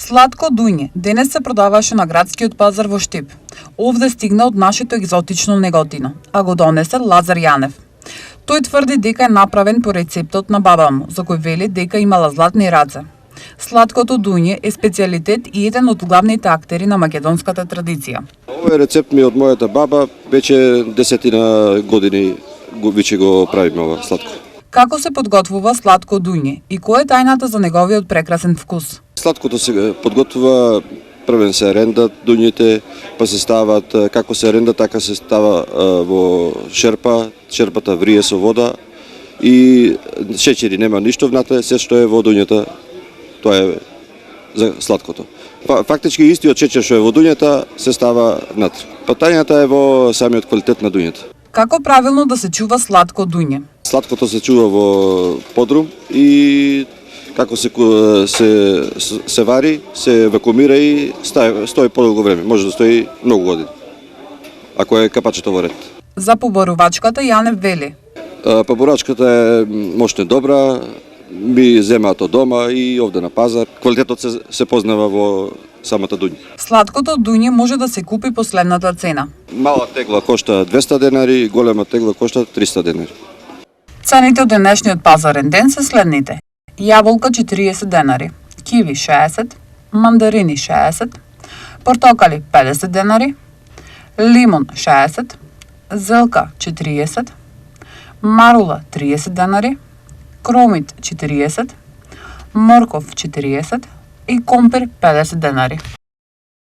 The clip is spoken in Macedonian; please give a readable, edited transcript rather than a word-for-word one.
Сладко дуње денес се продаваше на градскиот пазар во Штип. Овде стигна од нашето екзотично Неготино, а го донесе Лазар Јанев. Тој тврди дека е направен по рецептот на баба му, за кој вели дека имала златни раце. Сладкото дуње е специјалитет и еден од главните актери на македонската традиција. Овој рецепт ми од мојата баба, веќе 10 години веќе го правиме ова сладко. Како се подготвува сладко дуње и која е тајната за неговиот прекрасен вкус? Сладкото се подготвува, првен се рендат дуњите, па се стават, како се ренда, така се става во шерпа, шерпата врие со вода и шеќери, нема ништо внатре, се што е во дуњата, тоа е за сладкото. Фактички истиот шеќер што е во дуњата се става внатре. Па тајната е во самиот квалитет на дуњата. Како правилно да се чува сладко дуње? Сладкото се чува во подрум и како се вари, се вакуумира и стои подолго време. Може да стои многу години, ако е капачето во ред. За поборувачката Јанев вели: Поборувачката е мощно добра, ми земаат од дома и овде на пазар. Квалитетот се познава во самата дуња. Сладкото дуње може да се купи по следната цена. Мала тегла кошта 200 денари, голема тегла кошта 300 денари. Цените од денешниот пазарен ден се следните: јаболка 40 денари, киви 60, мандарини 60, портокали 50 денари, лимон 60, зелка 40, марула 30 денари, кромит 40, морков 40 и компир 50 денари.